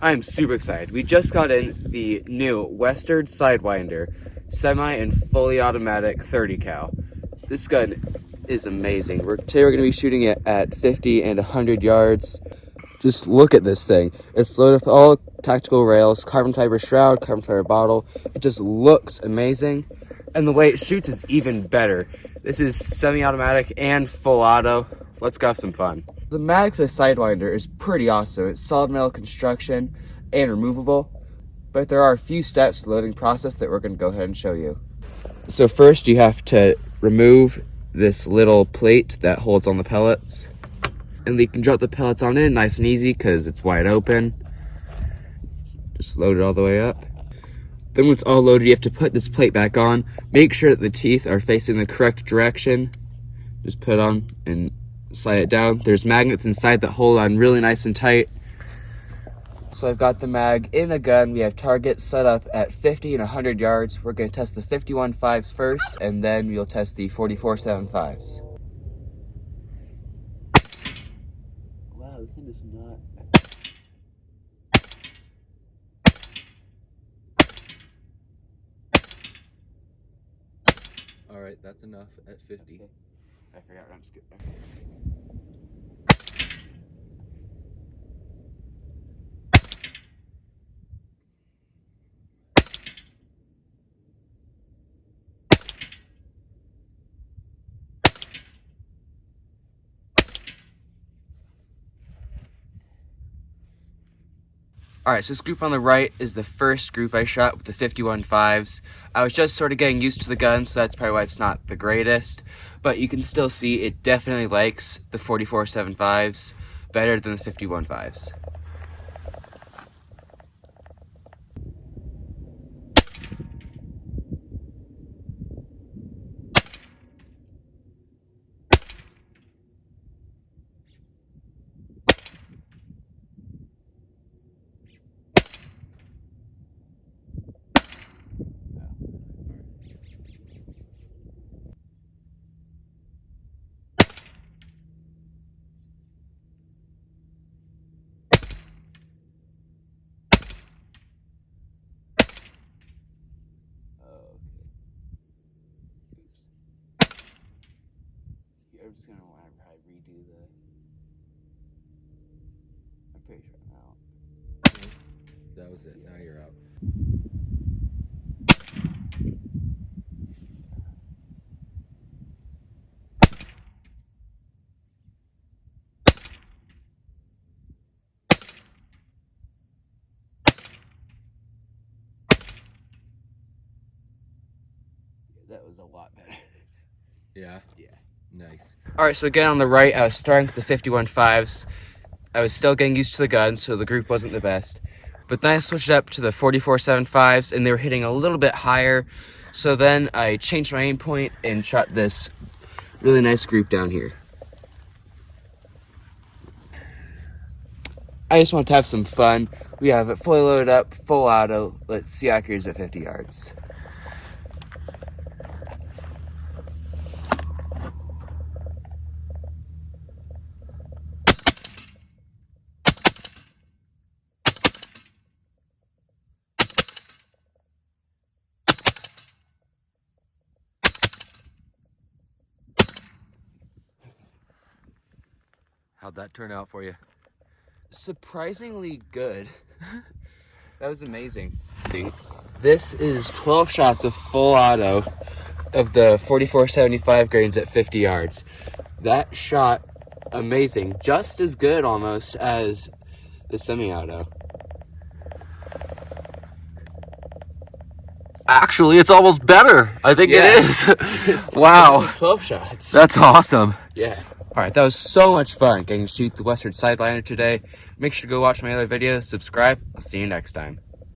I'm super excited. We just got in the new Western Sidewinder semi and fully automatic 30 cal. This gun is amazing. Today we're going to be shooting it at 50 and 100 yards. Just look at this thing. It's loaded with all tactical rails, carbon fiber shroud, carbon fiber bottle. It just looks amazing. And the way it shoots is even better. This is semi-automatic and full auto. Let's go have some fun. The mag for the Sidewinder is pretty awesome. It's solid metal construction and removable, but there are a few steps to the loading process that we're going to go ahead and show you. So first you have to remove this little plate that holds on the pellets, and you can drop the pellets on in nice and easy because it's wide open. Just load it all the way up. Then when it's all loaded, you have to put this plate back on. Make sure that the teeth are facing the correct direction. Just put it on and slide it down. There's magnets inside that hold on really nice and tight. So I've got the mag in the gun. We have targets set up at 50 and 100 yards. We're going to test the 51.5s first, and then we'll test the 44.75s. Wow, this thing is not... All right, that's enough at 50. Okay. I forgot where I'm just getting. Alright, so this group on the right is the first group I shot with the 51.5s. I was just sort of getting used to the gun, so that's probably why it's not the greatest. But you can still see it definitely likes the 44.75s better than the 51.5s. I'm just gonna want to probably redo the... I'm pretty sure I'm out. That was it. Now you're out. That was a lot better. Yeah? Yeah. Nice. Alright, so again on the right, I was starting with the 51.5s. I was still getting used to the gun, so the group wasn't the best. But then I switched up to the 44.75s, and they were hitting a little bit higher. So then I changed my aim point and shot this really nice group down here. I just want to have some fun. We have it fully loaded up, full auto. Let's see accuracy at 50 yards. How'd that turn out for you? Surprisingly good. That was amazing. This is 12 shots of full auto of the 44.75 grains at 50 yards. That shot amazing, just as good almost as the semi-auto. Actually, it's almost better. I think Yeah. it is. Wow. It was 12 shots. That's awesome. Yeah. Alright, that was so much fun getting to shoot the Western Sidewinder today. Make sure to go watch my other videos, subscribe. I'll see you next time.